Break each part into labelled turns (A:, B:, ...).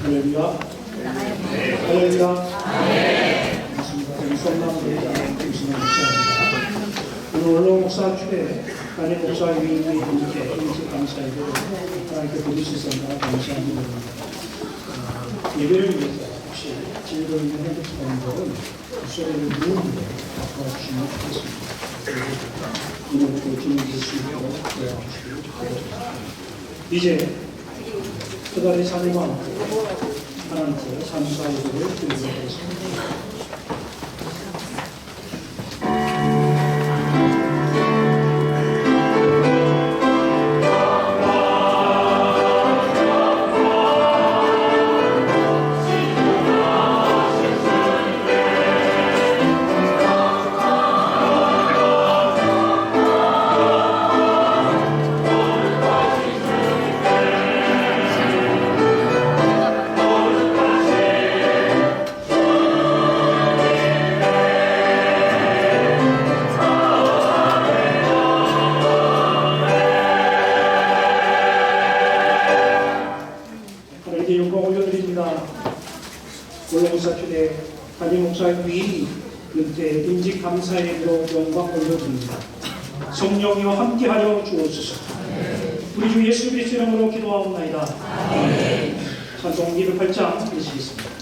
A: 할렐루야. 할렐루야. 반갑습니다. 저는 성남대장 김신영 목사입니다. 오늘 원로 목사 주에 담임 목사님이 함께 인식 감사이고 하나님께 부르시선다 감사합니다. 예배를 위해서 혹시 진로 있는 핸드폰들은 소리를 누르는데 바꿔주시면 좋겠습니다. 오늘부터 진행될 수 있도록 도와주시기 바랍니다. 이제 그달의 사랑과 하나님께 감사의 기도를 드리도록 하겠습니다. 위인 은퇴 임직 감사에도 영광 올려드립니다. 성령이와 함께하여 주옵소서. 우리 주 예수 그리스도 이름으로 기도하옵나이다. 찬송 208장 읽으시겠습니다.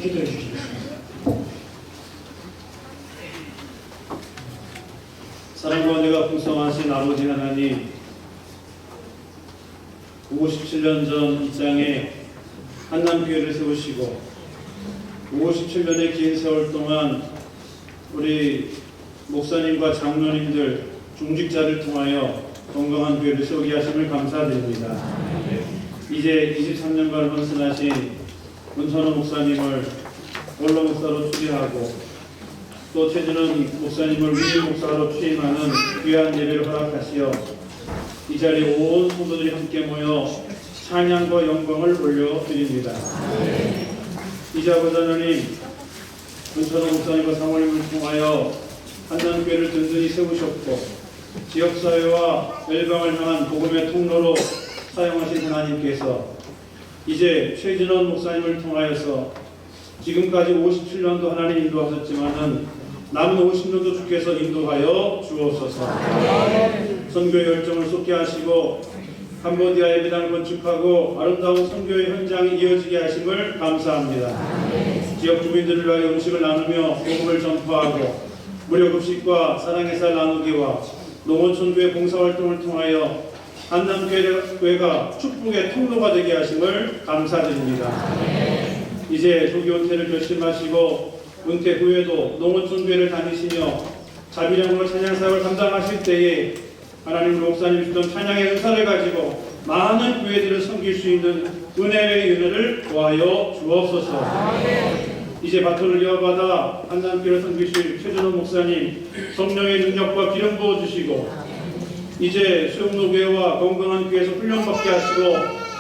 A: 기도해 주시겠습니다.
B: 사랑과 은혜가 풍성하신 아버지 하나님, 57년 전 이 땅에 한남교회를 세우시고 57년의 긴 세월 동안 우리 목사님과 장로님들, 중직자를 통하여 건강한 교회를 세우게 하심을 감사드립니다. 이제 23년간 헌신하신 문선호 목사님을 원로 목사로 추대하고 또 최준원 목사님을 위임 목사로 취임하는 귀한 예배를 허락하시어 이 자리에 온 성도들이 함께 모여 찬양과 영광을 올려드립니다. 이제 아버지 하나님, 문선호 목사님과 사모님을 통하여 한남교회를 든든히 세우셨고 지역사회와 열방을 향한 복음의 통로로 사용하신 하나님께서 이제 최진원 목사님을 통하여서 지금까지 57년도 하나님 인도하셨지만은 남은 50년도 주께서 인도하여 주옵소서. 선교의 열정을 쏟게 하시고 캄보디아 예배당을 건축하고 아름다운 선교의 현장이 이어지게 하심을 감사합니다. 지역 주민들을 위하여 음식을 나누며 복음을 전파하고 무료급식과 사랑의 쌀 나누기와 농어촌교회 봉사활동을 통하여 한남교회가 축복의 통로가 되게 하심을 감사드립니다. 이제 조기 은퇴를 결심하시고 은퇴 후에도 농어촌교회를 다니시며 자비량으로 찬양사역을 감당하실 때에 하나님 목사님 주던 찬양의 은사를 가지고 많은 교회들을 섬길 수 있는 은혜의 은혜를 더하여 주옵소서. 이제 바톤을 이어받아 한남교회를 섬기실 최준호 목사님 성령의 능력과 기름 부어주시고 이제 수용노교회와 건강한 교회에서 훈련받게 하시고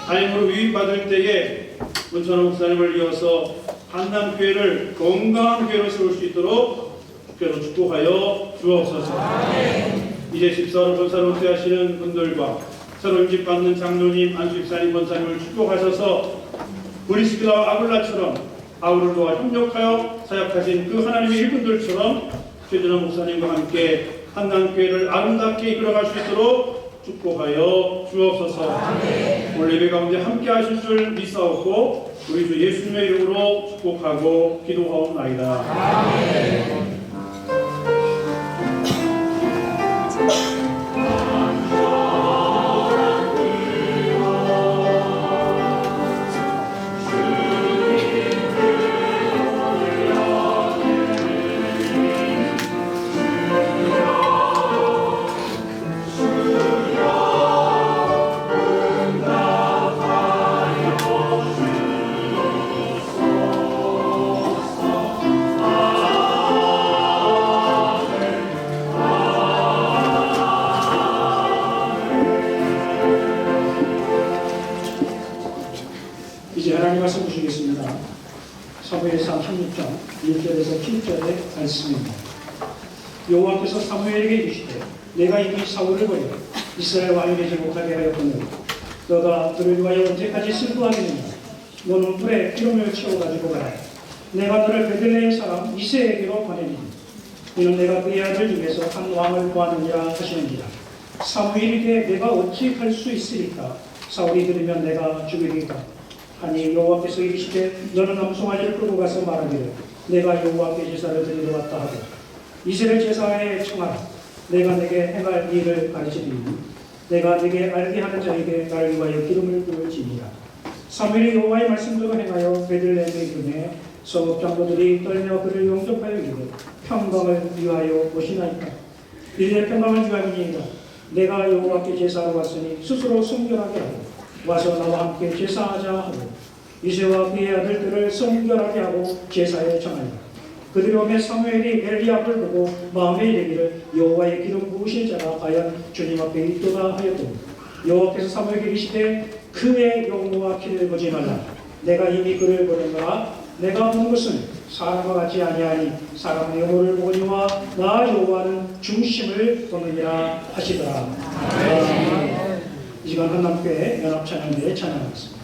B: 다임으로 위임받을 때에 문선호 목사님을 이어서 한남교회를 건강한 교회로 세울 수 있도록 주께로 축복하여 주옵소서. 이제 집사로 권사로 은퇴하시는 분들과 새로 임직받는 장로님, 안수집사님, 권사님을 축복하셔서 브리스길라와 아굴라처럼 바울을 도와 협력하여 사역하신 그 하나님의 일꾼들처럼 최준호 목사님과 함께 한남교회를 아름답게 이끌어갈 수 있도록 축복하여 주옵소서. 오늘 예배 가운데 함께 하실 줄 믿사옵고 우리 주 예수님의 이름으로 축복하고 기도하옵나이다. 아멘.
A: 이제 하나님 말씀 보시겠습니다. 사무엘상 16장 1절에서 7절의 말씀입니다. 여호와께서 사무엘에게 이르시되 내가 이미 사울을 버려 이스라엘 왕이 되지 못하게 하였거늘 너가 그를 위하여 언제까지 슬퍼하겠느냐. 너는 불에 기름을 채워가지고 가라. 내가 너를 베들레헴 사람 이새에게로 보내리니 이는 내가 그의 아들 중에서 한 왕을 구하느니라 하시느니라. 사무엘에게 내가 어찌 할 수 있으리까. 사울이 들으면 내가 죽이리까. 하니 여호와께서 이르시되 너는 암송아지를 끌고 가서 말하기를 내가 여호와께 제사를 드리러 왔다 하고 이스라엘 제사에 청하라. 내가 내게 행할 일을 가르치리니 내가 네게 알게 하는 자에게 나를 위하여 기름을 부을지니라. 사무엘이 여호와의 말씀대로 행하여 베들레헴에 이르매 서업 장로들이 떨며 그를 영접하여 이르되 평강을 위하여 오시나이까. 이르되 평강을 위하니이다. 내가 여호와께 제사하러 왔으니 스스로 성결하게 하고 와서 나와 함께 제사하자 하고 이새와 그의 아들들을 성결하게 하고 제사에 청하니라. 그들이 오매 사무엘이 엘리압을 보고 마음에 이르기를 여호와의 기름 부으실 자가 과연 주님 앞에 있도다 하였더니 여호와께서 사무엘에게 이르시되 그의 영모와 키를 보지 말라. 내가 이미 그를 보는가. 내가 보는 것은 사람과 같지 아니하니 사람의 영모를 보거니와 나 여호와는 중심을 보느니라 하시더라. 이 시간 한남교회 연합찬양대에 찬양하겠습니다.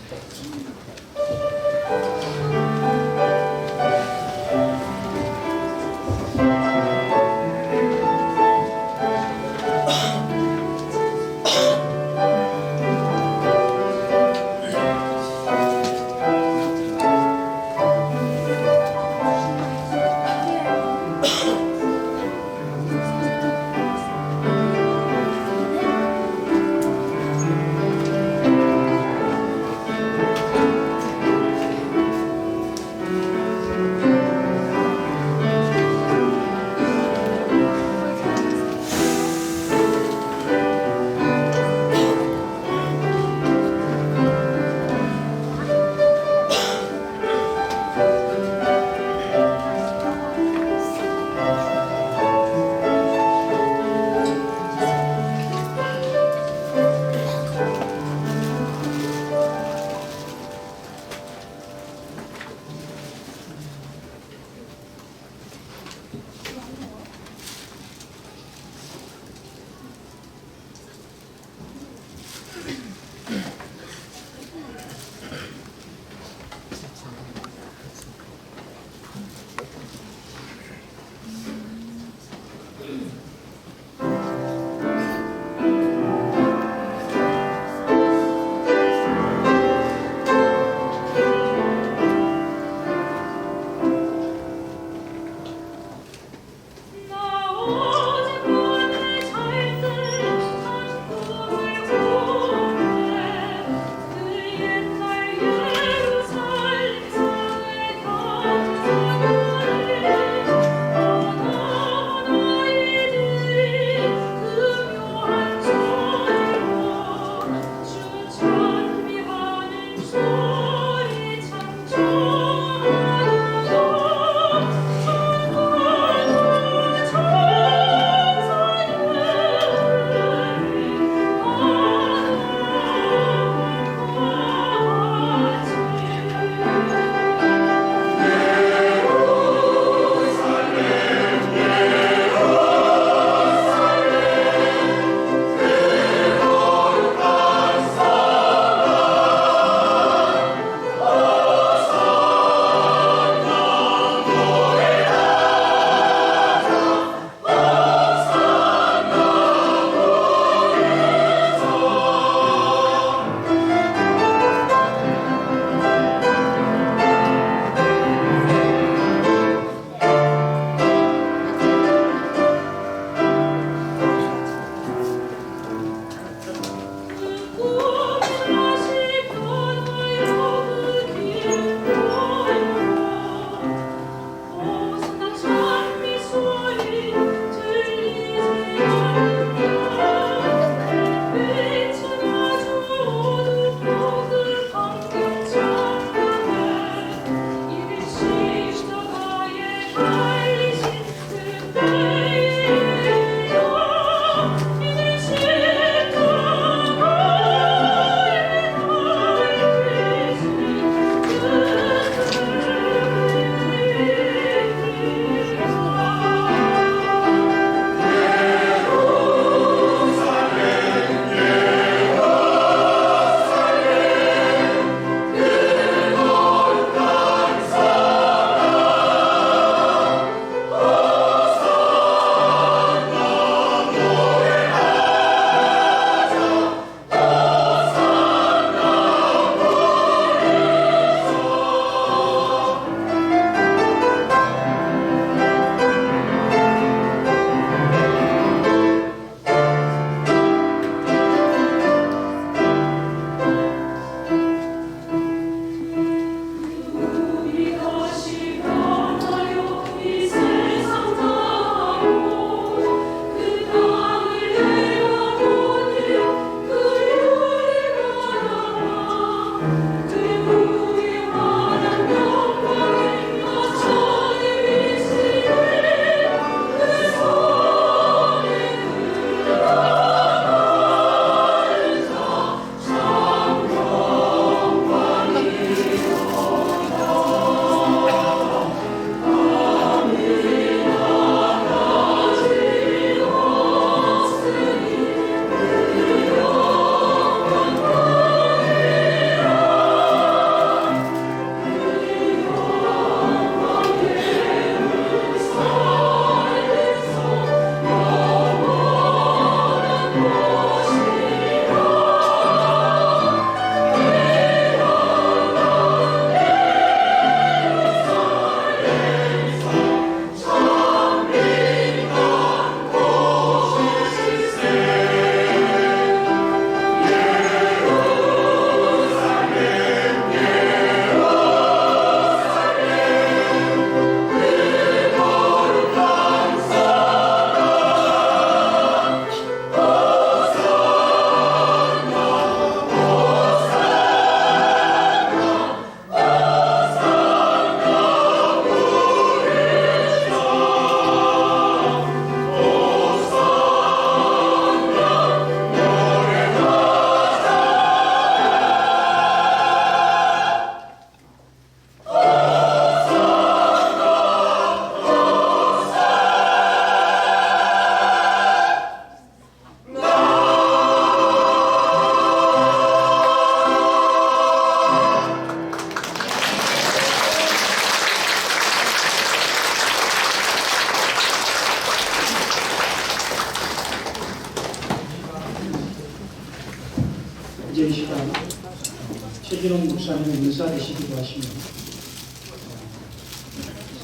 A: 최진원 목사님 인사되시기도 하시며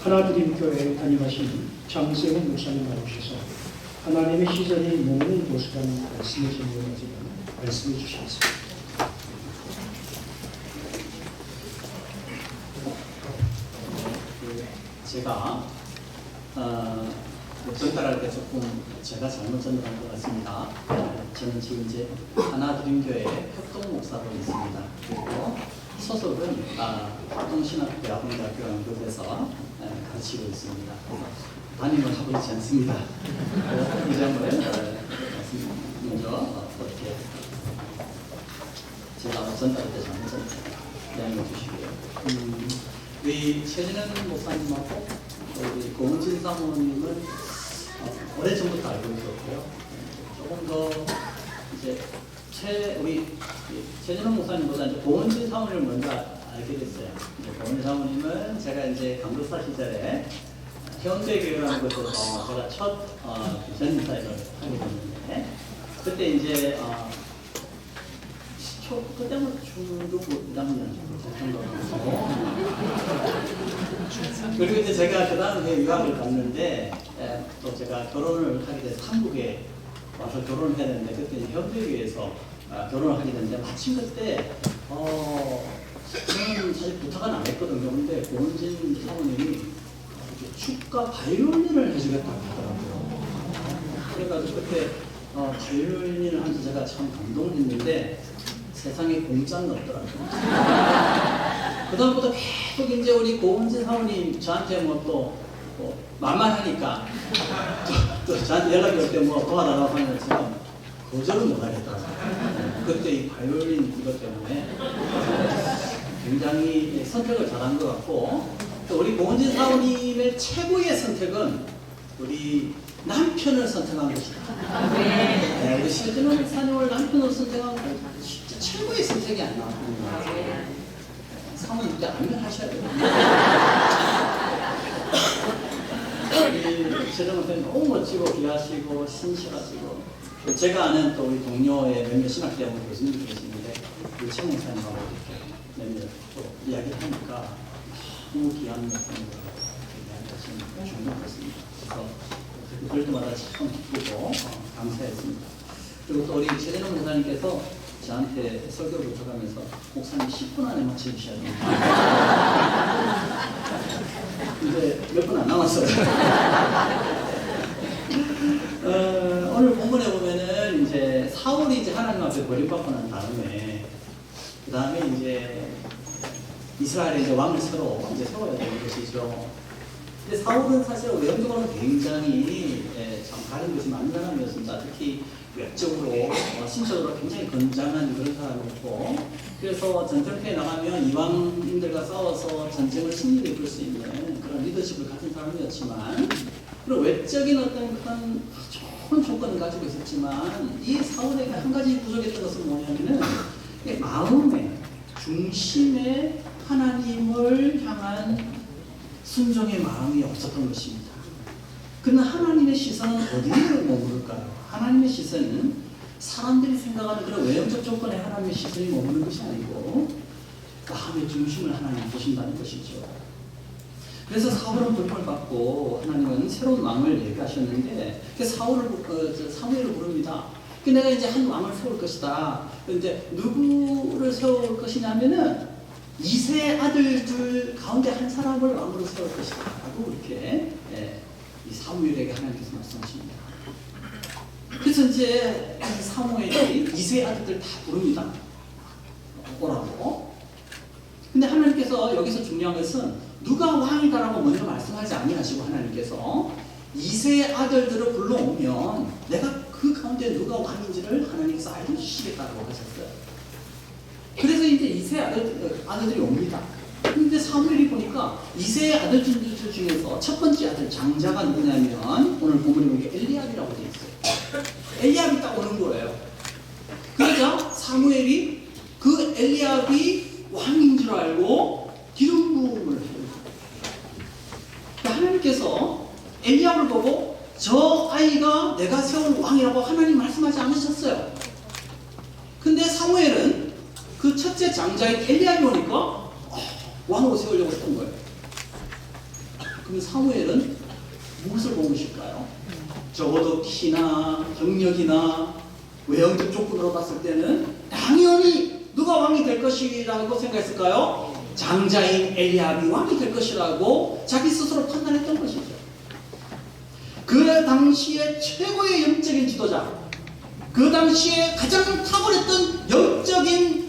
A: 하나드림교회 담임하시는 장세훈 목사님 나오셔서 하나님의 시선이 모든 곳이라는 말씀을 전해드리는 말씀해 주시겠습니다.
C: 제가 전달할 때 조금 제가 잘못 전달한 것 같습니다. 저는 지금 이제 하나드림교회 협동 목사로 있습니다. 그리고 소속은 협동신학대학원대학교 연구소에서 가르치고 있습니다. 담임을 하고 있지 않습니다. 이 점을 먼저 그렇게 제가 전달할 때 잘못 양해해 주시고요. 우리 최진원 목사님하고 우리 고은진 사모님은 오래전부터 알고 있었고요. 조금 더 이제 우리 최진원 목사님보다 이제 고은진 사모님을 먼저 알게 됐어요. 고은진 사모님은 제가 이제 강도사 시절에 현대교회라는 곳에서 제가 첫 전사역을 하게 됐는데 그때 이제 그때 뭐 중도 1학년 정도 그리고 이제 제가 그 다음에 유학을 갔는데 또 제가 결혼을 하게 돼서 한국에 와서 결혼을 해야 되는데 그때 현대교회에서 결혼을 하게 됐는데 마침 그때 저는 사실 부탁은 안 했거든요. 근데 고은진 사모님이 축가 바이올린을 해주겠다고 하더라고요. 그래가지고 그때 바이올린을 하면서 제가 참 감동했는데 세상에 공짜는 없더라고요. 그다음부터 계속 이제 우리 고은진 사모님 저한테 또 만만하니까 또 저한테 연락이 올 때 도와달라고 하면 제가 거절은 못 하겠더라고요. 그때 이 바이올린 이것 때문에 굉장히 선택을 잘한 것 같고 또 우리 고은진 사모님의 최고의 선택은 우리 남편을 선택한 것이다. 네, 우리 최진원 목사님을 남편으로 선택한 건 진짜 최고의 선택이 아니야. 사모님 때 알면 하셔야 돼요. 우리 최진원 목사님 너무 멋지고 귀하시고 신실하시고 제가 아는 또 우리 동료의 몇몇 신학대학원 교수님도 계시는데 우리 최 목사님하고 이렇게 몇몇 또 이야기를 하니까 너무 귀한 목사님으로 이야기하시는 중요한 것 같습니다. 그래서 그럴 때마다 참 기쁘고 감사했습니다. 그리고 또 우리 최진원 목사님께서 저한테 설교를 부탁하면서 목사님 10분 안에 마쳐주셔야 됩니다. 이제 몇 분 안 남았어요. 오늘 본문에 보면은 이제 사울이 이제 하나님 앞에 버림받고 난 다음에 그 다음에 이제 이스라엘의 이제 왕을 새로 이제 세워야 되는 것이죠. 근데 사울은 사실 외형적으로는 굉장히 참 다른 것이 많은 사람이었습니다. 특히 외적으로 신체적으로 굉장히 건장한 그런 사람이었고 그래서 전쟁터에 나가면 이방인들과 싸워서 전쟁을 승리를 이끌 수 있는 그런 리더십을 가진 사람이었지만 그리고 외적인 어떤 그런 좋은 조건을 가지고 있었지만 이 사울에게 한 가지 부족했던 것은 뭐냐면은 마음의 중심에 하나님을 향한 순종의 마음이 없었던 것입니다. 그러나 하나님의 시선은 어디를 머무를까요? 하나님의 시선은 사람들이 생각하는 그런 외형적 조건에 하나님의 시선이 머무는 것이 아니고 마음의 중심을 하나님 보신다는 것이죠. 그래서 사울은 불법을 받고 하나님은 새로운 왕을 얘기하셨는데 사무엘을 부릅니다. 내가 이제 한 왕을 세울 것이다. 그런데 누구를 세울 것이냐면은 이세 아들들 가운데 한 사람을 왕으로 세울 것이다 라고 이렇게 이 사무엘에게 하나님께서 말씀하십니다. 그래서 이제 사무엘이 이세 아들들 다 부릅니다. 오라고. 근데 하나님께서 여기서 중요한 것은 누가 왕이다라고 먼저 말씀하지 아니하시고 하나님께서 이세 아들들을 불러오면 내가 그 가운데 누가 왕인지를 하나님께서 알려주시겠다고 하셨어요. 그래서 이제 이세 아들들이 옵니다. 근데 사무엘이 보니까 이세 아들들 중에서 첫 번째 아들 장자가 누구냐면 오늘 본문에 보니까 엘리압이라고 되어 있어요. 엘리압이 딱 오는 거예요. 그러자 사무엘이 그 엘리압이 왕인 줄 알고 기름 부음을 해요. 하나님께서 엘리압을 보고 저 아이가 내가 세운 왕이라고 하나님 말씀하지 않으셨어요. 근데 사무엘은 그 첫째 장자인 엘리야이 오니까 왕으로 세우려고 했던 거예요. 그럼 사무엘은 무엇을 본 것일까요? 적어도 키나 경력이나 외형적 조건으로 봤을 때는 당연히 누가 왕이 될 것이라고 생각했을까요? 장자인 엘리압이 왕이 될 것이라고 자기 스스로 판단했던 것이죠. 그 당시에 최고의 영적인 지도자, 그 당시에 가장 탁월했던 영적인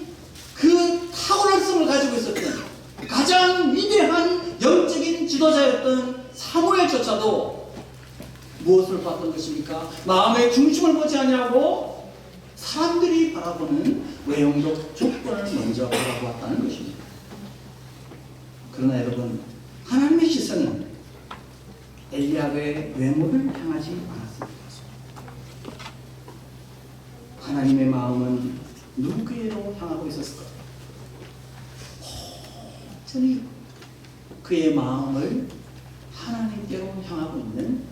C: 그 탁월성을 가지고 있었던 가장 위대한 영적인 지도자였던 사무엘조차도 무엇을 봤던 것입니까? 마음의 중심을 보지 아니하고 사람들이 바라보는 외형적 조건을 먼저 바라보았다는 것입니다. 그러나 여러분, 하나님의 시선은 엘리압의 외모를 향하지 않았습니다. 하나님의 마음은 누구에게로 향하고 있었을까요? 온전히 그의 마음을 하나님께로 향하고 있는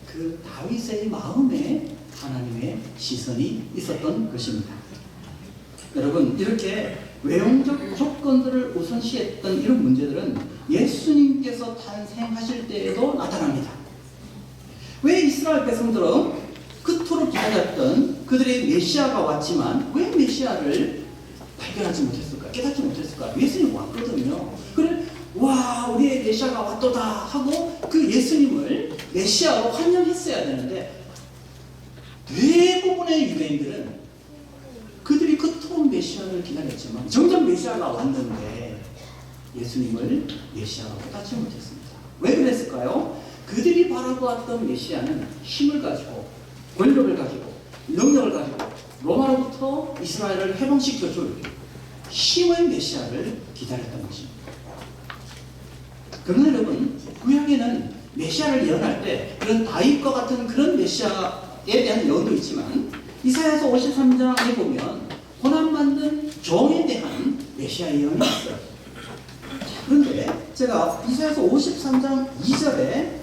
C: 그 다윗의 마음에 하나님의 시선이 있었던 것입니다. 여러분, 이렇게 외형적 조건들을 우선시했던 이런 문제들은 예수님께서 탄생하실 때에도 나타납니다. 왜 이스라엘 백성들은 그토록 기다렸던 그들의 메시아가 왔지만 왜 메시아를 발견하지 못했을까? 깨닫지 못했을까? 예수님 왔거든요. 그래, 와, 우리의 메시아가 왔도다 하고 그 예수님을 메시아로 환영했어야 되는데, 대부분의 유대인들은 그들이 그토록 메시아를 기다렸지만 점점 메시아가 왔는데 예수님을 메시아로 깨닫지 못했습니다. 왜 그랬을까요? 그들이 바라보았던 메시아는 힘을 가지고, 권력을 가지고, 능력을 가지고 로마로부터 이스라엘을 해방시켜줄 힘의 메시아를 기다렸던 것입니다. 그러나 여러분, 구약에는 메시아를 예언할 때 그런 다윗과 같은 그런 메시아에 대한 예언도 있지만 이사야서 53장에 보면 고난받는 종에 대한 메시아 예언이 있어요. 그런데 제가 이사야서 53장 2절에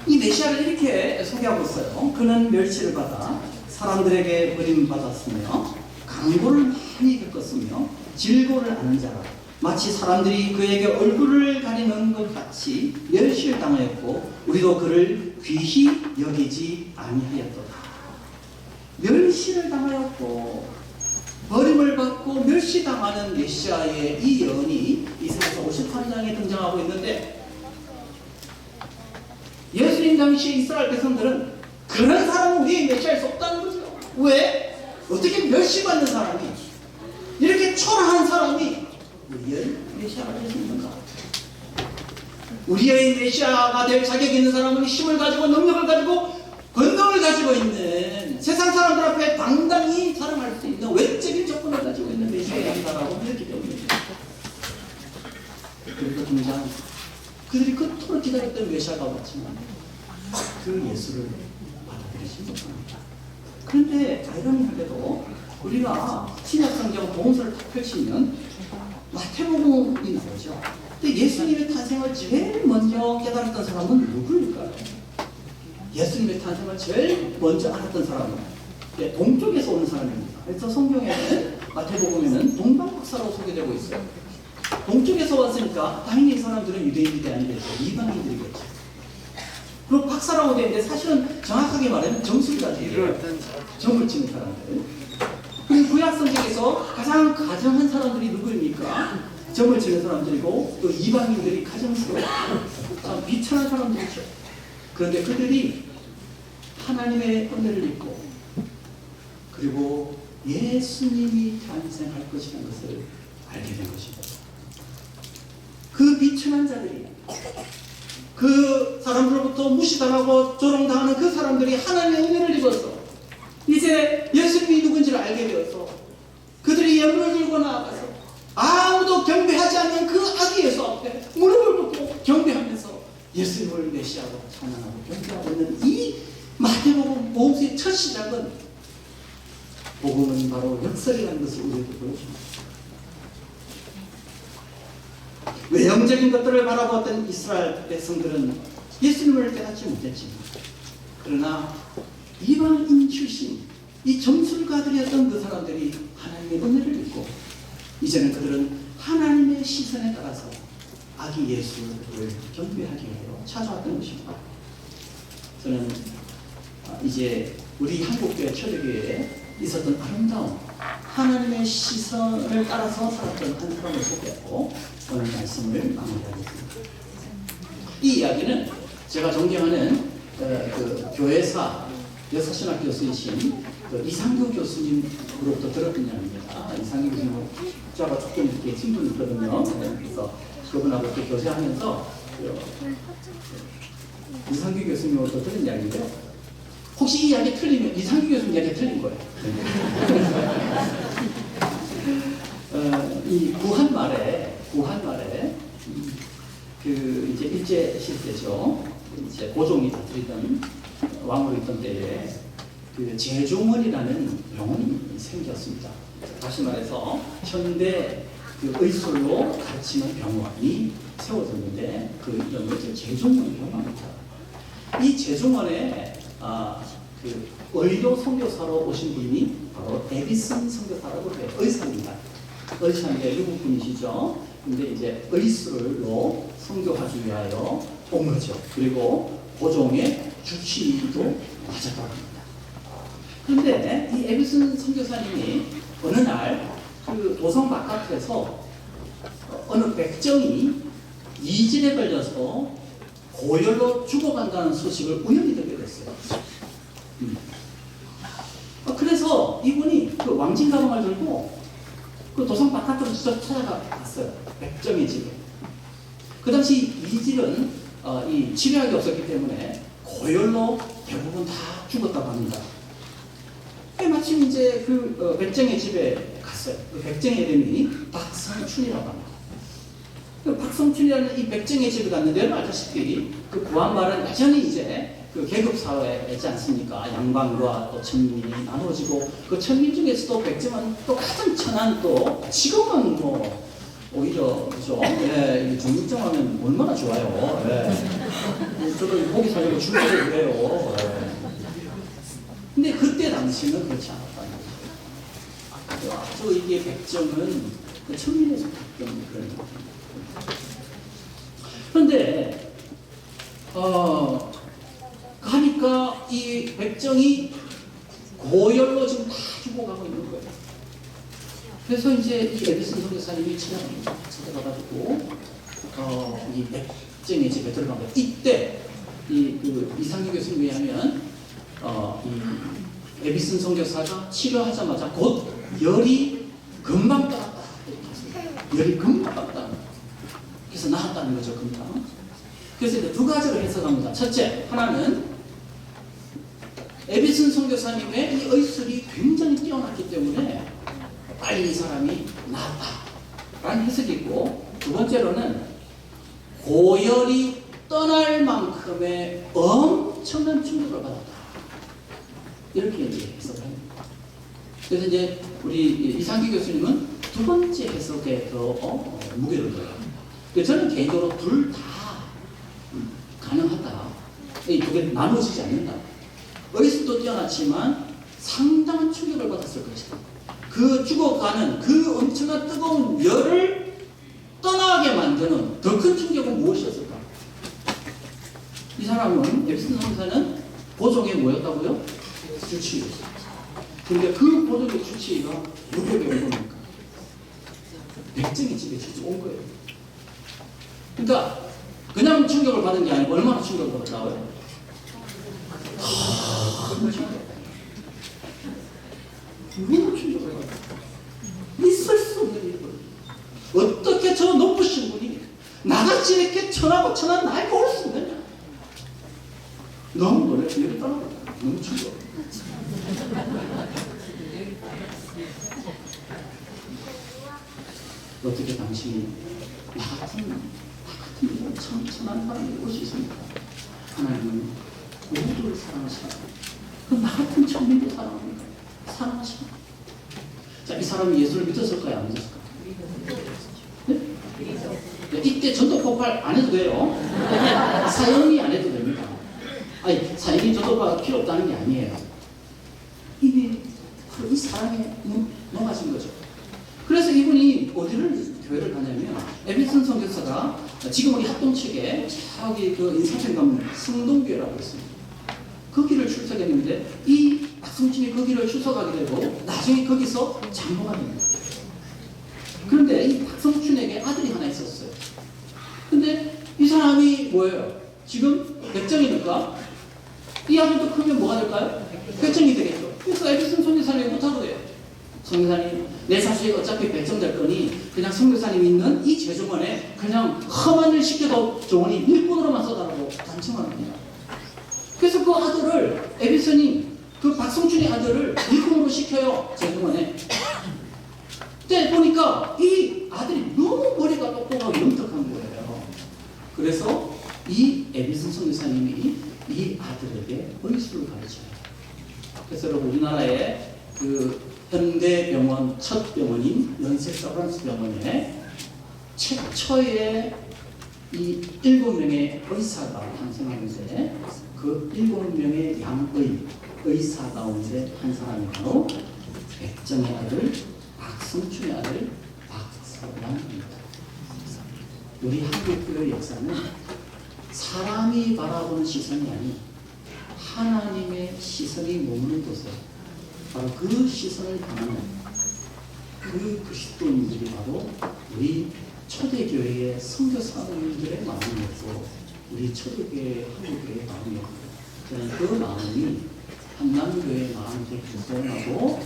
C: 이 메시아를 이렇게 소개하고 있어요. 그는 멸시를 받아 사람들에게 버림받았으며 강고를 많이 겪었으며 질고를 아는 자라 마치 사람들이 그에게 얼굴을 가리는 것 같이 멸시를 당하였고 우리도 그를 귀히 여기지 아니하였도다. 멸시를 당하였고 버림을 받고 멸시당하는 메시아의 이 예언이 이사야서 53장에 등장하고 있는데, 예수님 당시 이스라엘 백성들은 그런 사람은 우리의 메시아에 없다는 거죠. 왜? 어떻게 멸시받는 사람이, 이렇게 초라한 사람이 우리의 메시아가 될 수 있는가? 우리의 메시아가 될 자격이 있는 사람은 힘을 가지고 능력을 가지고 권능을 가지고 있는, 세상 사람들 앞에 당당히 자랑할 수 있는 외적인 조건을 가지고 있는 메시아가 된다라고 믿었기 때문입니다. 그리고 등장, 그들이 그토록 기다렸던 메시아가 왔지만 그 예수를 받아들이지 못합니다. 그런데 아이러니하게도 우리가 신약성경 복음서를 딱 펼치면 마태복음이 나오죠. 근데 예수님의 탄생을 제일 먼저 깨달았던 사람은 누구일까요? 예수님의 탄생을 제일 먼저 알았던 사람은 동쪽에서 오는 사람입니다. 그래서 성경에는, 마태복음에는 동방박사라고 소개되고 있어요. 동쪽에서 왔으니까 당연히 이 사람들은 유대인이 아니겠죠. 이방인들이겠죠. 그리고 박사라고 되는데 사실은 정확하게 말하면 정술가들이에요. 점을 치는 사람들. 그리고 구약 성경에서 가장 가정한 사람들이 누구입니까? 점을 치는 사람들이고 또 이방인들이 가정스러워 참 비천한 사람들이죠. 그런데 그들이 하나님의 은혜를 입고 그리고 예수님이 탄생할 것이라는 것을 알게 된 것입니다. 그 비천한 자들이, 그 사람들로부터 무시당하고 조롱당하는 그 사람들이 하나님의 은혜를 입어서 이제 예수님이 누군지를 알게 되어서 그들이 예물을 들고 나아가서 아무도 경배하지 않는 그 아기 예수 앞에 무릎을 꿇고 경배하면서 예수님을 메시아로 찬양하고 경배하고 있는 이 마태복음 복음서의 첫 시작은, 복음은 바로 역설이라는 것을 우리에게 보여줍니다. 외형적인 것들을 바라보았던 이스라엘 백성들은 예수님을 깨닫지 못했지만, 그러나 이방인 출신 이 점술가들이었던 그 사람들이 하나님의 은혜를 입고 이제는 그들은 하나님의 시선에 따라서 아기 예수를 경배하기 위하여 찾아왔던 것입니다. 저는 이제 우리 한국교회 초대교회에 있었던 아름다운 하나님의 시선을 따라서 살았던 한 사람을 소개하고 오늘 말씀을 마무리하겠습니다. 이 이야기는 제가 존경하는 그 교회사 역사신학 교수이신 그 이상규 교수님으로부터 들었던 이야기입니다. 이상규 교수님 저하고 조금 이렇게 친분이 있거든요. 그래서 그분하고 이렇게 교제하면서 이상규 교수님으로부터 들은 이야기인데요. 혹시 이 이야기 틀리면 이상규 교수님 이야기가 틀린 거예요. 이 구한말에 그 이제 일제 시대죠. 이제 고종이 다스리던 왕으로 있던 때에 그 제종원이라는 병원이 생겼습니다. 다시 말해서 현대 그 의술로 가르치는 병원이 세워졌는데 그 이름을 이제 제종원 병원입니다. 이 제종원에 그 의료 선교사로 오신 분이 바로 에디슨 선교사라고 해요. 의사입니다. 의사인데 미국 분이시죠. 근데 이제 의술로 선교하기 위하여 온 거죠. 그리고 고종의 주치의도 맞았다고 합니다. 그런데 이 에디슨 선교사님이 어느 날 그 도성 바깥에서 어느 백정이 이진에 걸려서 고열로 죽어간다는 소식을 우연히 듣게 됐어요. 그래서 이분이 그 왕진 가방을 들고 그 도성 바깥으로 찾아갔어요. 백정의 집에. 그 당시 이질은 이 치료약이 없었기 때문에 고열로 대부분 다 죽었다고 합니다. 마침 이제 그 백정의 집에 갔어요. 그 백정의 이름이 박성춘이라고 합니다. 그 박성춘이라는 이 백정의 집에 갔는데 여러분 알다시피 그 구한말은 여전히 이제 그 계급 사회이지 않습니까? 양반과 또 천민이 나눠지고 그 천민 중에서도 백정은 또 가장 천한 또 지금은 뭐 오히려 그죠? 예, 정육점하면 얼마나 좋아요. 예. 저도 고기 사려고 줄서를 해요. 예. 근데 그때 당시는 그렇지 않았다는 거죠. 아주 이게 백정은 그 천민에서 바뀌는 그런 느낌입니다. 그런데 가니까 이 백정이 고열로 지금 다 죽어가고 있는 거예요. 그래서 이제 이 에디슨 선교사님이 찾아가가지고 이 백정의 집에 들어간 거예요. 이때 그 이상규 교수님에 의하면 이 에디슨 선교사가 치료하자마자 곧 열이 금방 떠났다. 열이 금방 떠났다. 그래서 나았다는 거죠, 금방. 그래서 이제 두 가지를 해석합니다. 첫째, 하나는 에디슨 선교사님의 이 의술이 굉장히 뛰어났기 때문에 빨리 이 사람이 나았다라는 해석이 있고, 두 번째로는 고열이 떠날 만큼의 엄청난 충격을 받았다. 이렇게 이제 해석을 합니다. 그래서 이제 우리 이상규 교수님은 두 번째 해석에 더 무게를 둬요. 저는 개인적으로 둘 다 가능하다. 이 두 개 나눠지지 않는다. 의술도 뛰어났지만 상당한 충격을 받았을 것이다. 그 죽어가는 그 엄청난 뜨거운 열을 떠나게 만드는 더 큰 충격은 무엇이었을까? 이 사람은 에디슨 선교사는 고종의 뭐였다고요? 주치의였어요. 그런데 그 고종의 주치의가 무력에 온 겁니까? 백정의 집에 직접 온 거예요. 그러니까 그냥 충격을 받은 게 아니고 얼마나 충격을 받았다고요? 너무 충격을 받았다. 있을 수 없는 일을. 어떻게 저 높으신 분이 나같이 이렇게 천하고 천한 나이가 올 수 있느냐? 너무 놀라서 열이 떠나버렸다. 너무 충격. 어떻게 당신이 나 같은 천한 사람이 올 수 있습니까? 하나님은 모두를 사랑하십니다. 그럼 나 같은 천민도 사랑합니까? 사랑하십니다. 자, 이 사람이 예수를 믿었을까요? 안 믿었을까요? 네? 네, 이때 전도 폭발 안 해도 돼요. 사형이 안 해도 됩니다. 아니, 사형이 전도가 필요 없다는 게 아니에요. 이미 이 사랑에 넘어가신 거죠. 그래서 이분이 어디를 교회를 가냐면 에비슨 선교사가 지금 우리 합동측에 저기 그 인사평 가면 성동교회라고 있습니다. 거기를 출석했는데 이 박성춘이 거기를 출석하게 되고 나중에 거기서 장로가 됩니다. 그런데 이 박성춘에게 아들이 하나 있었어요. 근데 이 사람이 뭐예요? 지금 백정이니까 이 아들도 크면 뭐가 될까요? 백정이 되겠죠. 그래서 에비슨 선교사님이 못하고 돼요. 선교사님, 내 자식이 어차피 백정 될 거니 그냥 선교사님 있는 이 재정원에 그냥 험한 일 시켜도 좋으니 일꾼으로만 써달라고 단청합니다. 그래서 그 아들을 에비슨이 그 박성춘의 아들을 일꾼으로 시켜요. 재정원에. 그때 보니까 이 아들이 너무 머리가 똑똑하고 영특한 거예요. 그래서 이 에비슨 선교사님이 이 아들에게 의술을 가르쳐요. 그래서 여러분 우리나라의 그 현대병원 첫 병원인 연세서브란스 병원에 최초의 이 7명의 의사가 탄생하는데 그 7명의 양의 의사 가운데 한 사람이 바로 백정의 아들 박성춘의 아들 박서방입니다. 우리 한국교회 역사는 사람이 바라보는 시선이 아닌 하나님의 시선이 머무는 곳에 바로 그 시선을 담는 그 그리스도인들이 바로 우리 초대교회의 선교사님들의 마음이었고 우리 초대교회 한국교회의 마음이었고 저는 그 마음이 한남교회의 마음이 되게 소원하고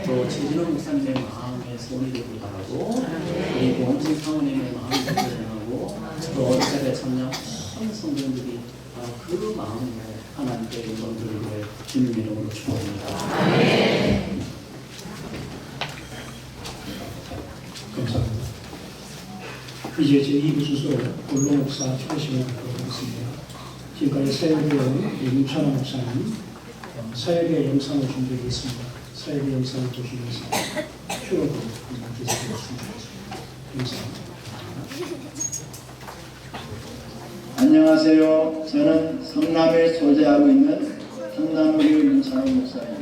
C: 또 최진호 목사님의 마음에 소원이 되길 바라고 우리 보험생 사모님의 마음이 되길 바라고 또 어제의 참여 성도님들이 그 마음으로 하나님께 영광드리고 주님 이름으로 축복합니다.
A: 감사합니다. 이제 제2부 순서 원로 목사 초대식을 갖도록 하겠습니다. 지금까지 사역의 윤찬호 목사님 사역의 영상을 준비하겠습니다. 사역의 영상을 보시면서 추억을 한번 기억해주시면 감사합니다.
D: 안녕하세요. 저는 성남에 소재하고 있는 성남우리 윤찬호 목사입니다.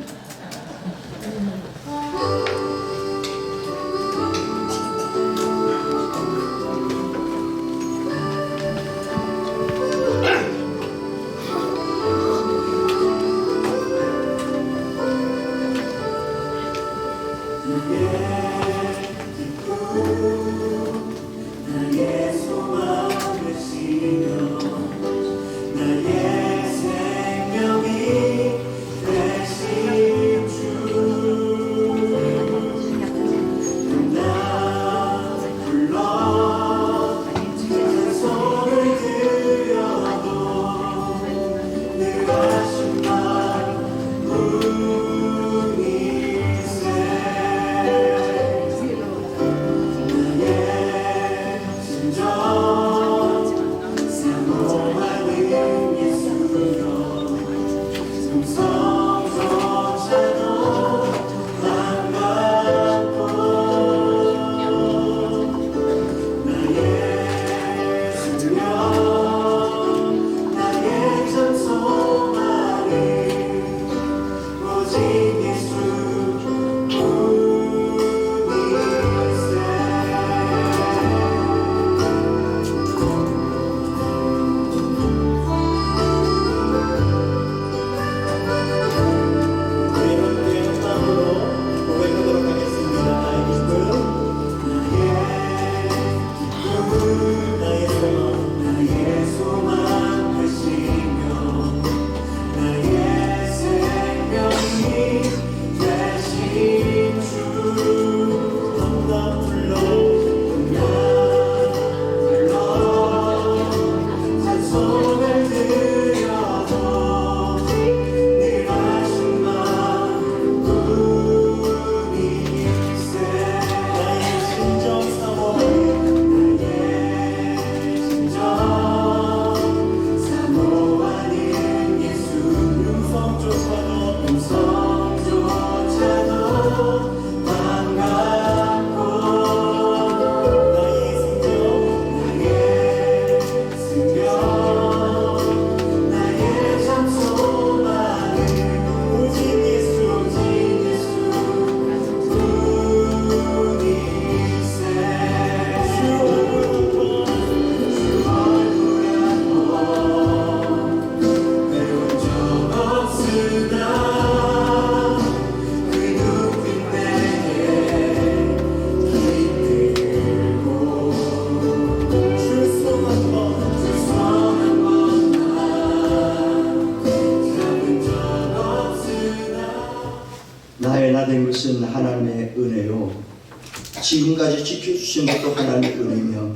D: 지금까지 지켜주신 것도 하나님의 은혜며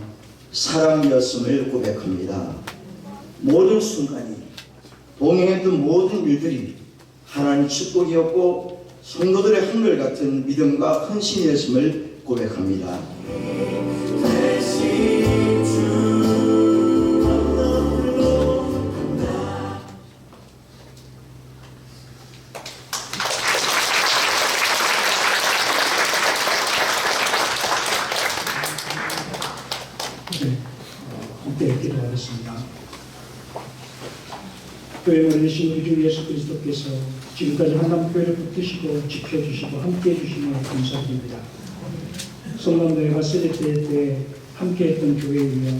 D: 사랑이었음을 고백합니다. 모든 순간이 동행했던 모든 일들이 하나님 축복이었고 성도들의 한결같은 믿음과 헌신이었음을 고백합니다.
A: 함께 기도하겠습니다. 교회 머리이신 우리 주 예수 그리스도께서 지금까지 한남교회를 붙드시고 지켜주시고 함께해 주시며 감사드립니다. 성남교회가 세례대 때 함께했던 교회이며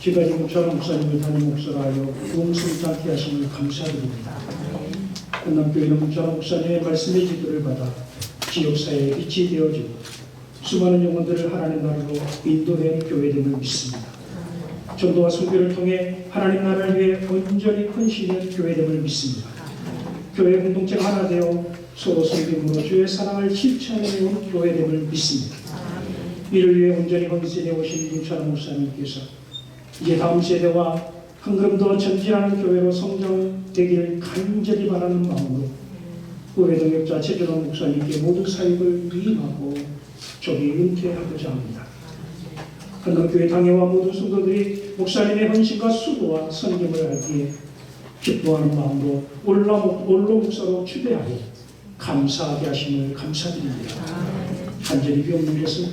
A: 지금까지 목사랑 목사님을 담임 목사로 하여 부흥승장케 하심을 감사드립니다. 한남교회는 목사랑 목사님의 말씀의 지도를 받아 지역사회에 빛이 되어지고 수많은 영혼들을 하나님 나라로 인도해 교회됨을 믿습니다. 전도와 선교를 통해 하나님 나라를 위해 온전히 헌신한 교회됨을 믿습니다. 교회 공동체가 하나 되어 서로 섬김으로 주의 사랑을 실천해온 교회됨을 믿습니다. 이를 위해 온전히 헌신해 오신 윤찬호 목사님께서 이제 다음 세대와 한 걸음 더 전진하는 교회로 성장되기를 간절히 바라는 마음으로 후배 동역자 최준원 목사님께 모두 사역을 위임하고 조기 은퇴하고자 합니다. 한남교회 당회와 모든 성도들이 목사님의 헌신과 수고와 섬김을 알기에 기뻐하는 마음으로 올로 목사로 추대하여 감사하게 하심을 감사드립니다. 간절히 비옵는 것은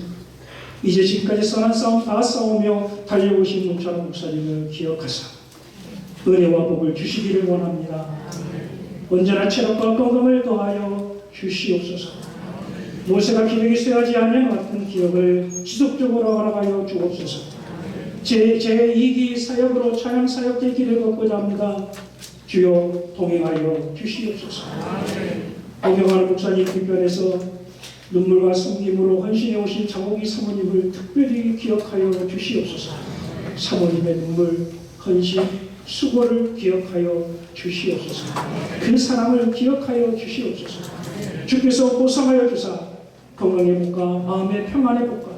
A: 이제 지금까지 선한 싸움 다 싸우며 달려오신 문찬호 목사님을 기억하사 은혜와 복을 주시기를 원합니다. 언제나 체력과 건강을 더하여 주시옵소서. 모세가 기록이 쇠하지 않은 같은 기억을 지속적으로 허락하여 주옵소서. 제 2기 사역으로 찬양 사역의 길을 걷고자 합니다. 주여 동행하여 주시옵소서. 동행하는 목사님 뒷편에서 눈물과 섬김으로 헌신해 오신 장홍기 사모님을 특별히 기억하여 주시옵소서. 사모님의 눈물, 헌신, 수고를 기억하여 주시옵소서. 그 사랑을 기억하여 주시옵소서. 주께서 보상하여 주사 건강의 복과 마음의 평안의 복과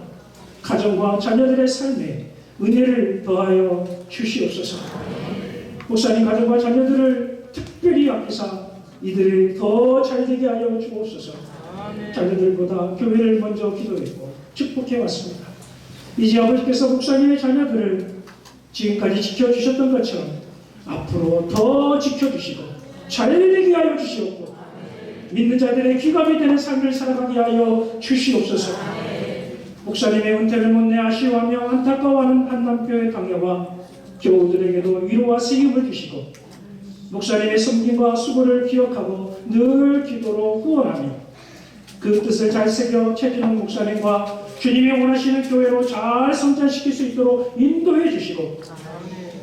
A: 가정과 자녀들의 삶에 은혜를 더하여 주시옵소서. 목사님 가정과 자녀들을 특별히 아끼사 이들을 더 잘되게 하여 주옵소서. 자녀들보다 교회를 먼저 기도했고 축복해 왔습니다. 이제 아버지께서 목사님의 자녀들을 지금까지 지켜주셨던 것처럼 앞으로 더 지켜주시고 잘되게 하여 주시옵고 믿는 자들의 귀감이 되는 삶을 살아가게 하여 주시옵소서. 목사님의 은퇴를 못내 아쉬워하며 안타까워하는 한남교회 당회와 교우들에게도 위로와 세임을 주시고 목사님의 섬김과 수고를 기억하고 늘 기도로 후원하며 그 뜻을 잘 새겨 최준원 목사님과 주님이 원하시는 교회로 잘 성장시킬 수 있도록 인도해 주시고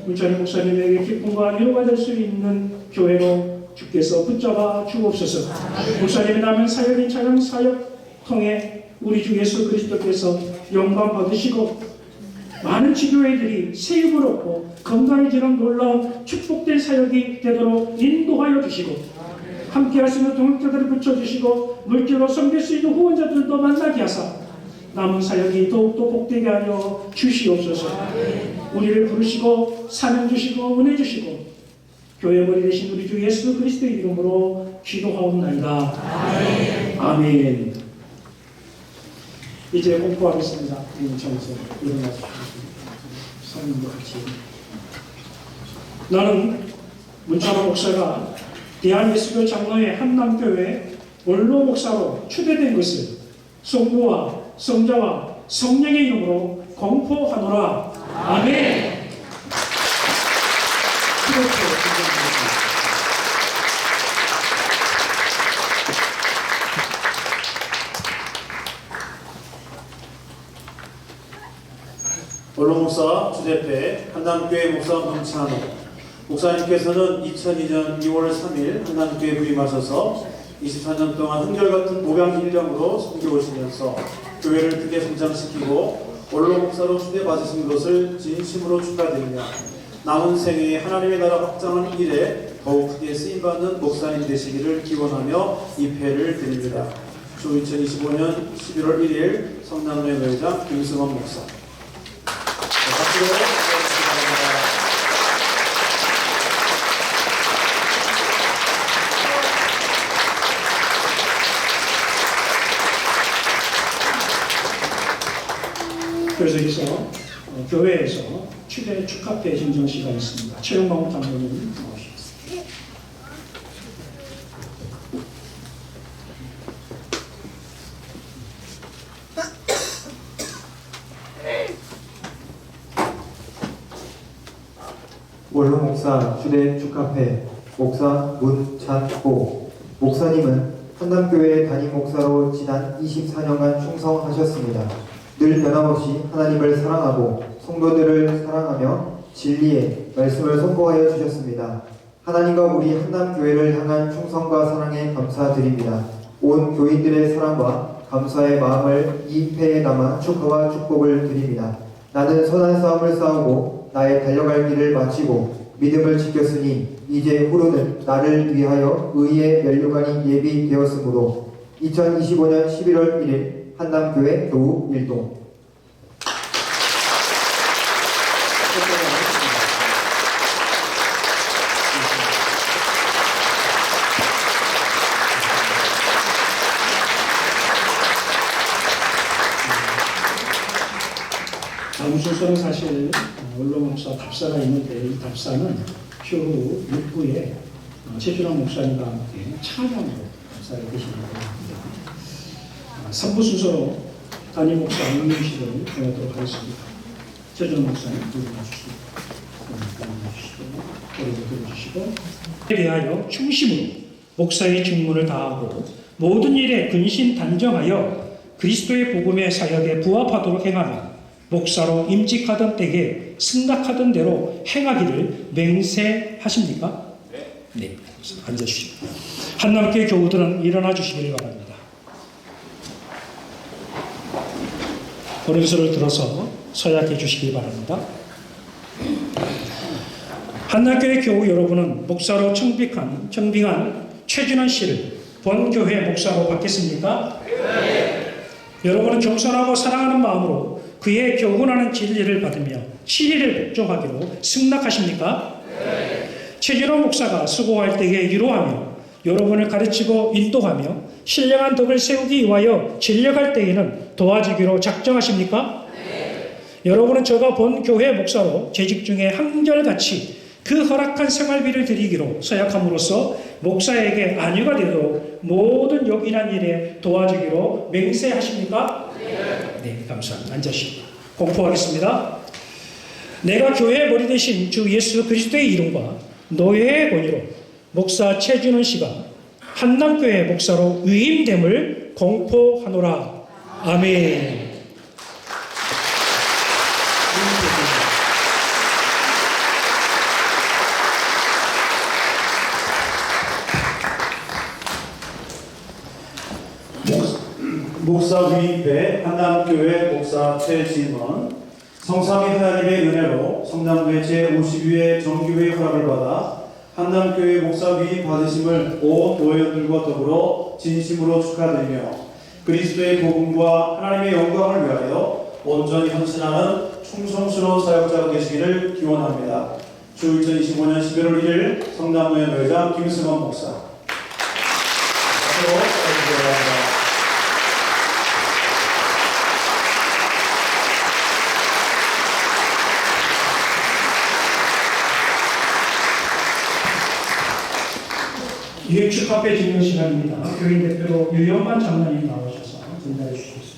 A: 문찬희 목사님에게 기쁨과 위로가 될 수 있는 교회로 주께서 붙잡아 주옵소서. 목사님의 남은 사역인 찬양 사역 통해 우리 주 예수 그리스도께서 영광 받으시고 많은 지교회들이 새 힘을 얻고 건강해지는 놀라운 축복된 사역이 되도록 인도하여 주시고 함께 하시는 동역자들을 붙여주시고 물질로 섬길 수 있는 후원자들도 만나게 하사 남은 사역이 더욱더 복되게 하여 주시옵소서. 우리를 부르시고 사명 주시고 은혜 주시고 교회 머리 되신 우리 주 예수 그리스도의 이름으로 기도하옵나이다. 아멘. 이제 공포하겠습니다. 인천에서 일어나주시고 성님과 같이. 나는 문찬호 목사가 대한예수교 장로회 한남교회 원로 목사로 추대된 것을 성부와 성자와 성령의 이름으로 공포하노라. 아멘.
B: 원로 목사 주대표 한남교회 목사 문찬호 목사님께서는 2002년 2월 3일 한남교회 부임하셔서 24년 동안 한결같은 목양 일령으로 섬겨오시면서 교회를 크게 성장시키고 원로 목사로 추대받으신 것을 진심으로 축하드리며 남은 생에 하나님의 나라 확장하는 일에 더욱 크게 쓰임받는 목사님 되시기를 기원하며 입회를 드립니다. 주 2025년 11월 1일 성남로의 노회장 김승원 목사. 박수로 부탁드립니다.
A: 그래서 여기서 교회에서 추대 축하회 증정식가 있습니다. 최영광 장로님 나오시겠습니다.
E: 원로 목사 주대 축하회 목사 문찬호 목사님은 한남교회 담임 목사로 지난 24년간 충성하셨습니다. 늘 변함없이 하나님을 사랑하고 성도들을 사랑하며 진리의 말씀을 선포하여 주셨습니다. 하나님과 우리 한남교회를 향한 충성과 사랑에 감사드립니다. 온 교인들의 사랑과 감사의 마음을 이 패에 담아 축하와 축복을 드립니다. 나는 선한 싸움을 싸우고 나의 달려갈 길을 마치고 믿음을 지켰으니 이제 후로는 나를 위하여 의의 면류관이 예비되었으므로 2025년 11월 1일 한남교회 교우 일동.
A: 다음 순서는 사실 원로 목사 답사가 있는데 이 답사는 휴 6부에 최준환 목사님과 함께 찬양으로 답사를 드시는 겁니다. 3부 순서로 담임 목사 임명식을 행하도록 하겠습니다. 최준환 목사님 들어주시고 들어주시고 대하여 충심으로 목사의 직무를 다하고 모든 일에 근신 단정하여 그리스도의 복음의 사역에 부합하도록 행하며 목사로 임직하던 때에 승낙하던 대로 행하기를 맹세하십니까? 네. 앉아주시고 한남교회 교우들은 일어나 주시기를 바랍니다. 보냄소를 들어서 서약해 주시기 바랍니다. 한남교회 교우 여러분은 목사로 청빙한 최준환 씨를 본교회 목사로 받겠습니까? 네. 여러분은 겸손하고 사랑하는 마음으로 그의 교훈하는 진리를 받으며 진리를 복종하기로 승낙하십니까? 네. 최준환 목사가 수고할 때에 위로하며 여러분을 가르치고 인도하며 신령한 덕을 세우기 위하여 진력할 때에는 도와주기로 작정하십니까? 네. 여러분은 저가 본 교회 목사로 재직 중에 한결같이 그 허락한 생활비를 드리기로 서약함으로써 목사에게 안위가 되도록 모든 요긴한 일에 도와주기로 맹세하십니까? 네, 감사합니다. 앉으시고 공포하겠습니다. 내가 교회의 머리 대신 주 예수 그리스도의 이름과 노예의 권위로 목사 최준원 씨가 한남교회 목사로 위임됨을 공포하노라. 아멘.
B: 목사 위임배 한남교회 목사 최진원 성삼위 하나님의 은혜로 성남교회 제52회 정기회의 허락을 받아 한남교회 목사 위임 받으심을 온 노회원들과 더불어 진심으로 축하드리며 그리스도의 복음과 하나님의 영광을 위하여 온전히 헌신하는 충성스러운 사역자가 되시기를 기원합니다. 주 2025년 11월 1일 성남로의 노회장 김승원 목사. 박수로 축하드리기 바랍니다.
A: 이회 축하회 진행 시간입니다. 교인 대표로 유영만 장로님 나오셔서 전달해 주시겠습니다.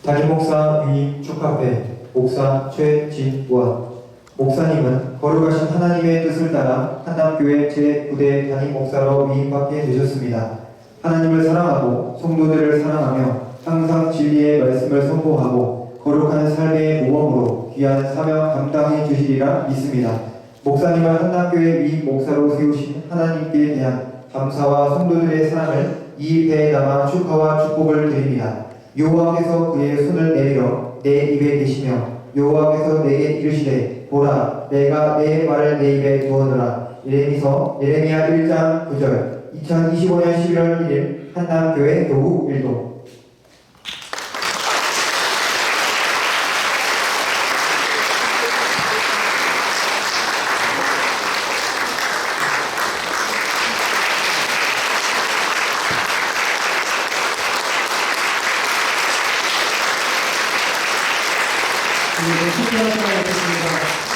E: 담임 목사 위임 축하회 목사 최진원 목사님은 거룩하신 하나님의 뜻을 따라 한남교회 제9대 담임 목사로 위임받게 되셨습니다. 하나님을 사랑하고 성도들을 사랑하며 항상 진리의 말씀을 선포하고 거룩한 삶의 모범으로 귀한 사명 감당해 주시리라 믿습니다. 목사님을 한남교회 위임 목사로 세우신 하나님께 대한 감사와 성도들의 사랑을 이 배에 담아 축하와 축복을 드립니다. 여호와께서 그의 손을 내밀어 내 입에 대시며 여호와께서 내게 이르시되 보라 내가 내 말을 내 입에 두었노라. 예레미야 1장 9절 2025년 11월 1일 한남교회 노후 일동.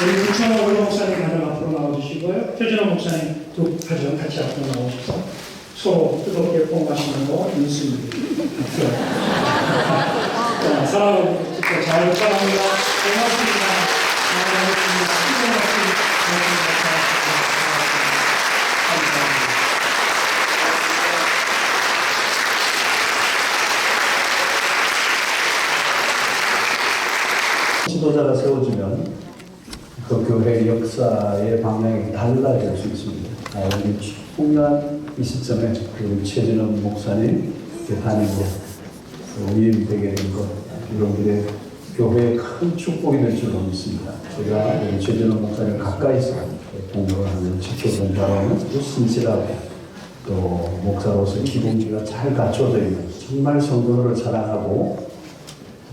A: 우리 부천호 올로 목사님 가장 앞으로 나와주시고요. 표준호 목사님 두 가정 같이 앞으로 나오셔서 서로 뜨겁게 포옹하시는 인수입니다. 사랑하고 잘 사랑합니다. 고맙습니다.
F: 지도자가 세워지면 그 교회 역사의 방향이 달라질 수 있습니다. 우리 충분한 이 시점에 우리 최진원 목사님 담임으로 위임되게 된 것, 여러분들의 교회에 큰 축복이 될 줄로 믿습니다. 제가 우리 최진원 목사님 가까이서 공부하는 지켜본 바로는 신실하고 또 목사로서 기본기가 잘 갖춰져 있는 정말 성도를 사랑하고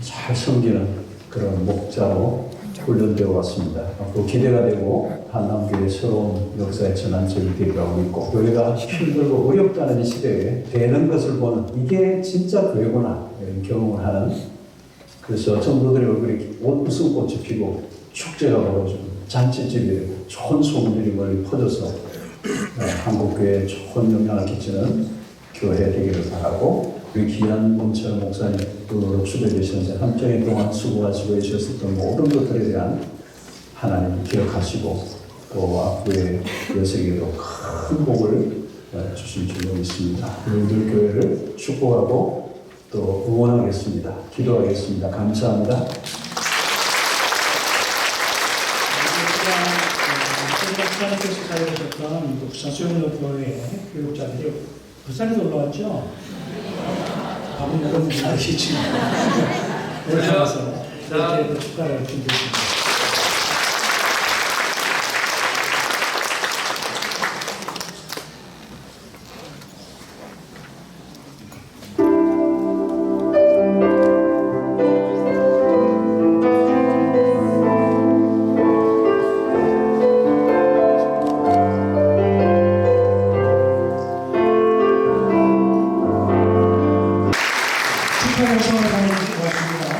F: 잘 섬기는 그런 목자로 훈련되어 왔습니다. 앞으로 기대가 되고 한남교회 새로운 역사의 전환점이 되리라고 믿고 교회가 힘들고 어렵다는 이 시대에 되는 것을 보는 이게 진짜 교회구나 이런 경험을 하는, 그래서 성도들의 얼굴에 무슨 꽃이 피고 축제가 벌어지고 잔치집이 되고 좋은 소문들이 멀리 퍼져서 한국교회에 좋은 영향을 끼치는 교회 되기를 바라고, 우리 귀한 문철 목사님으로 추대되시면서 한 주일 동안 수고하시고 계셨던 모든 것들에 대한 하나님 기억하시고 또 앞으로의 여세에게도 큰 복을 주실 줄로 믿습니다. 우리들 교회를 축복하고 또 응원하겠습니다. 기도하겠습니다. 감사합니다.
A: 목사님께서 사역하셨던 부산 수영로교회 교육자들이 부산에 올라왔죠? 밥은 여러분들 알겠지만 오늘 나와서 이렇게 축가를 준비했습니다. 축하의 성을 다니는 것 같습니다.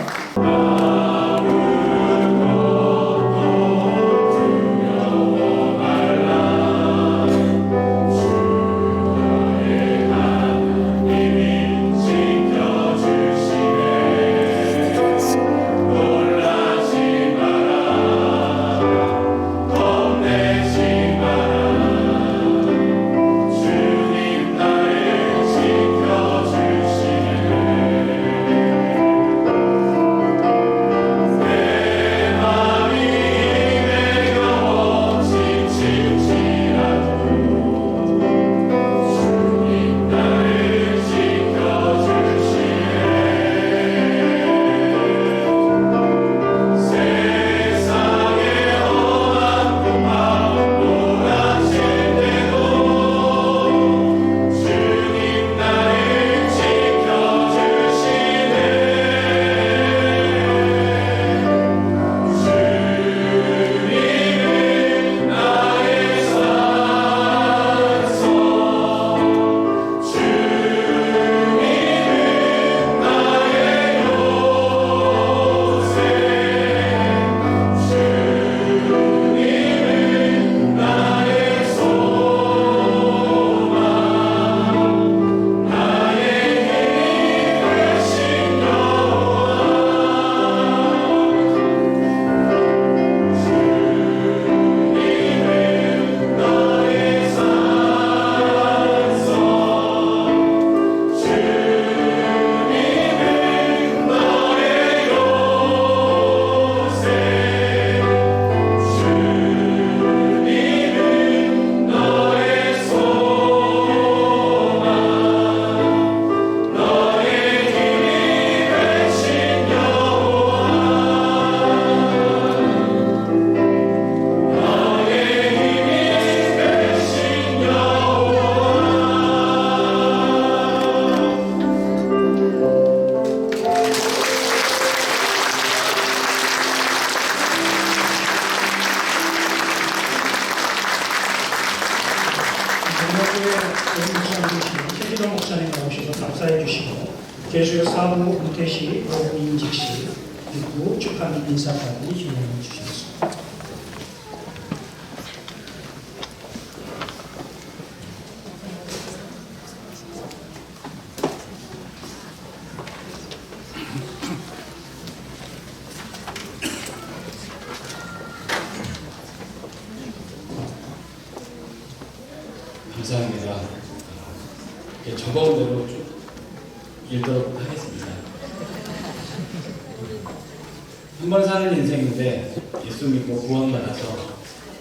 A: 한국교회 목사님이신 최기동 목사님 나오셔서 감사해 주시고 개수의 사부 문태시, 오인직씨, 그리고 축하 및 인사까지 진행해 주시겠습니다.
G: 감사합니다. 적어온 대로 쭉 읽도록 하겠습니다. 한 번 사는 인생인데 예수 믿고 구원받아서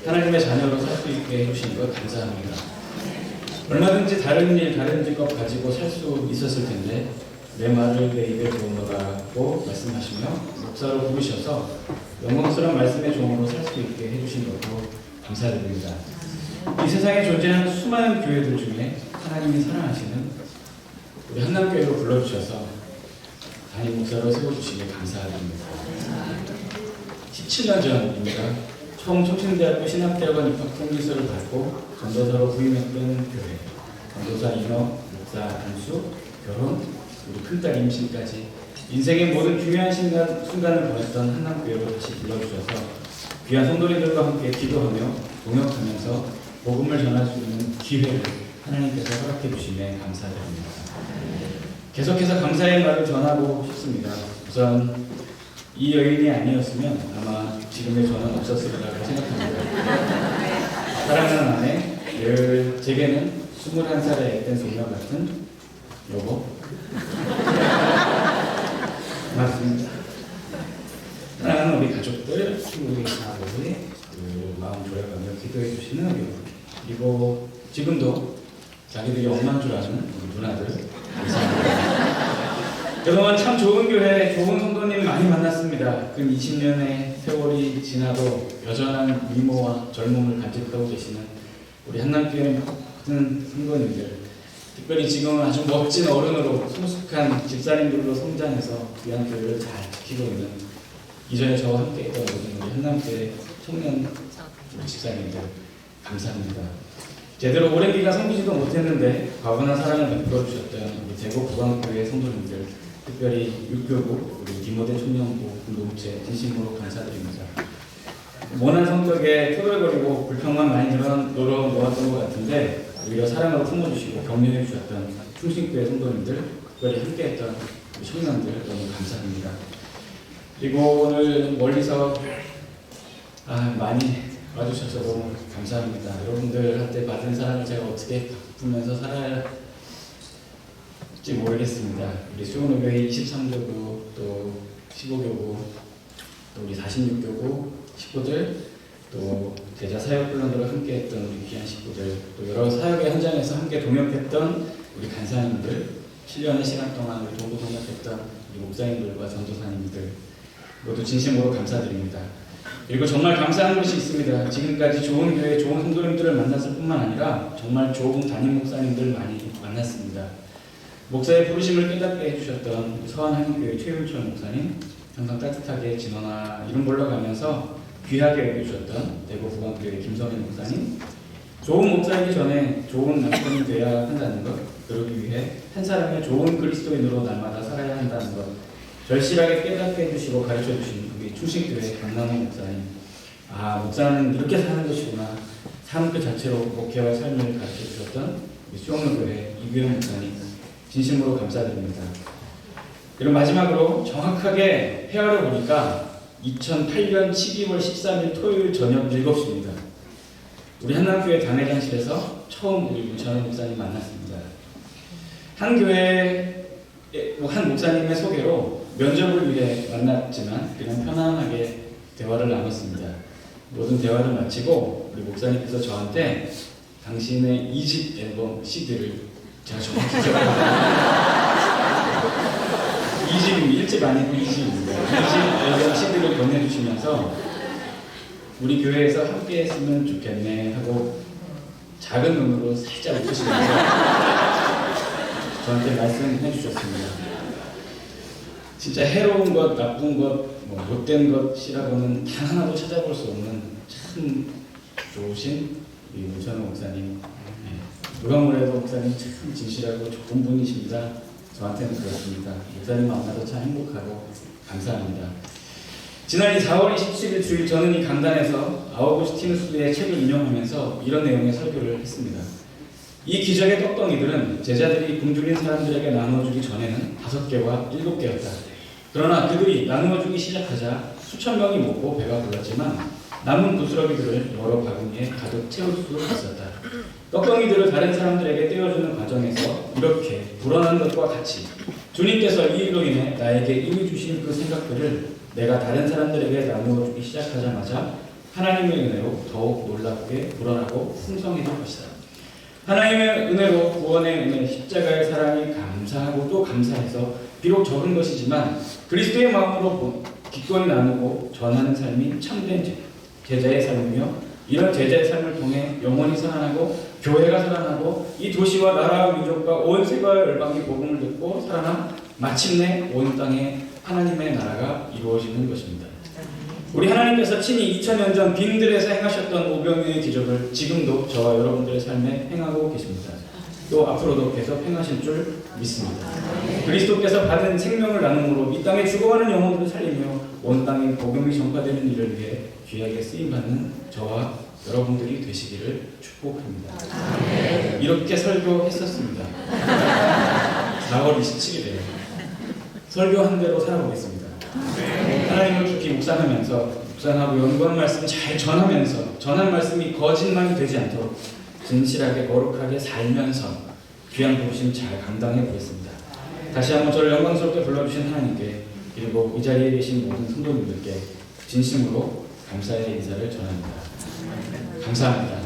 G: 하나님의 자녀로 살 수 있게 해주신 것 감사합니다. 얼마든지 다른 일, 다른 직업 가지고 살 수 있었을 텐데 내 말을 내 입에 부어넣으라고 말씀하시며 목사로 부르셔서 영광스러운 말씀의 종으로 살 수 있게 해주신 것도 감사드립니다. 이 세상에 존재하는 수많은 교회들 중에 하나님이 사랑하시는 우리 한남교회로 불러주셔서 담임 목사로 세워주시길 감사드립니다. 17년 전입니다. 처음 총신대학교 신학대학원 입학 통지서를 받고 전도사로 부임했던 교회. 전도사 인업, 목사 안수, 결혼, 우리 큰딸 임신까지 인생의 모든 중요한 순간을 보냈던 한남교회로 다시 불러주셔서 귀한 성도님들과 함께 기도하며 동역하면서 복음을 전할 수 있는 기회를 하나님께서 허락해 주시네 감사드립니다. 계속해서 감사의 말을 전하고 싶습니다. 우선 이 여인이 아니었으면 아마 지금의 저는 없었을 거라고 생각합니다. 사랑하는 아내, 제게는 21살의 앳된 소녀 같은 여보. 맞습니다. 사랑하는 우리 가족들, 우리 아버지, 마음 조여가며 기도해 주시는 우리 그리고 지금도 자기들이 엄마인 줄 아는 우리 누나들 감사합니다. 그동안 참 좋은 교회, 좋은 성도님 많이 만났습니다. 근 20년의 세월이 지나도 여전한 미모와 젊음을 간직하고 계시는 우리 한남교회 모든 성도님들, 특별히 지금은 아주 멋진 어른으로 성숙한 집사님들로 성장해서 귀한 교회를 잘 지키고 있는 이전에 저와 함께 했던 모든 우리 한남교회 청년 우리 집사님들 감사합니다. 제대로 오랜 기간 섬기지도 못했는데 과분한 사랑을 베풀어 주셨던 우리 대구 부광교회 성도님들, 특별히 육교부 우리 디모데 청년부 공동체 진심으로 감사드립니다. 모난 성격에 토들거리고 불평만 많이 놓았던 것 같은데 오히려 사랑으로 품어주시고 격려해 주셨던 충신교회 성도님들, 특별히 함께했던 우리 청년들 너무 감사합니다. 그리고 오늘 멀리서 많이 와주셔서 너무 감사합니다. 여러분들한테 받은 사랑을 제가 어떻게 갚으면서 살아야 할지 모르겠습니다. 우리 수원의교회 23교구, 또 15교구, 또 우리 46교구 식구들, 또 제자 사역훈련으로 함께했던 우리 귀한 식구들, 또 여러 사역의 현장에서 함께 동역했던 우리 간사님들, 7년의 시간 동안 우리 동고 동역했던 우리 목사님들과 전도사님들 모두 진심으로 감사드립니다. 그리고 정말 감사한 것이 있습니다. 지금까지 좋은 교회, 좋은 성도님들을 만났을 뿐만 아니라 정말 좋은 담임 목사님들 많이 만났습니다. 목사의 부르심을 깨닫게 해주셨던 서한한교회 최윤철 목사님, 항상 따뜻하게 진원아 이름 불러가면서 귀하게 여겨주셨던 대구 부광교회 김선희 목사님, 좋은 목사이기 전에 좋은 남편이 되어야 한다는 것, 그러기 위해 한 사람의 좋은 그리스도인으로 날마다 살아야 한다는 것 절실하게 깨닫게 해주시고 가르쳐주신 우리 충신교회 강남호 목사님, 목사는 이렇게 사는 것이구나, 삶 그 자체로 목회와 삶을 가르쳐주셨던 우리 수영로교회 이규영 목사님 진심으로 감사드립니다. 그리고 마지막으로 정확하게 회화를 보니까 2008년 12월 13일 토요일 저녁 7시입니다. 우리 한남교회 당회장실에서 처음 우리 문찬호 목사님 만났습니다. 한 교회 한 목사님의 소개로 면접을 위해 만났지만 그냥 편안하게 대화를 나눴습니다. 모든 대화를 마치고 우리 목사님께서 저한테 당신의 2집 앨범 CD를 제가 정확히 기억합니다. 2집입니다. 1집 아니고 2집입니다. 2집 앨범 CD를 보내주시면서 우리 교회에서 함께 했으면 좋겠네 하고 작은 눈으로 살짝 웃으시면서 저한테 말씀해 주셨습니다. 진짜 해로운 것, 나쁜 것, 못된 것이라고는 단 하나도 찾아볼 수 없는 참 좋으신 우리 문찬호 목사님 누가 뭐래도 목사님 참 진실하고 좋은 분이십니다. 저한테는 그렇습니다. 목사님 만나서 참 행복하고 감사합니다. 지난 4월 27일 주일 저는 이 강단에서 아우구스티누스의 책을 인용하면서 이런 내용의 설교를 했습니다. 이 기적의 떡덩이들은 제자들이 굶주린 사람들에게 나누어주기 전에는 5개와 7개였다. 그러나 그들이 나누어주기 시작하자 수천 명이 먹고 배가 불렀지만 남은 부스러기들을 여러 바구니에 가득 채울 수 있었다. 떡덩이들을 다른 사람들에게 떼어주는 과정에서 이렇게 불어난 것과 같이 주님께서 이 일로 인해 나에게 이미 주신 그 생각들을 내가 다른 사람들에게 나누어주기 시작하자마자 하나님의 은혜로 더욱 놀랍게 불어나고 풍성해질 것이다. 하나님의 은혜로 구원의 은혜, 십자가의 사랑이 감사하고 또 감사해서 비록 적은 것이지만 그리스도의 마음으로 기꺼이 나누고 전하는 삶이 참된 제자의 삶이며 이런 제자의 삶을 통해 영혼이 살아나고 교회가 살아나고 이 도시와 나라와 민족과 온 세계와 열방이 복음을 듣고 살아나 마침내 온 땅에 하나님의 나라가 이루어지는 것입니다. 우리 하나님께서 친히 2000년 전 빈들에서 행하셨던 오병이의 기적을 지금도 저와 여러분들의 삶에 행하고 계십니다. 또 앞으로도 계속 행하실 줄 믿습니다. 그리스도께서 받은 생명을 나눔으로 이 땅에 죽어가는 영혼들을 살리며 온 땅에 복음이 전파되는 일을 위해 귀하게 쓰임받는 저와 여러분들이 되시기를 축복합니다. 이렇게 설교했었습니다. 4월 27일에 설교한 대로 살아보겠습니다. 하나님을 깊이 묵상하고 영광 말씀 잘 전하면서 전한 말씀이 거짓말이 되지 않도록 진실하게 거룩하게 살면서 귀한 부르심 잘 감당해 보겠습니다. 다시 한번 저를 영광스럽게 불러주신 하나님께 그리고 이 자리에 계신 모든 성도님들께 진심으로 감사의 인사를 전합니다. 감사합니다.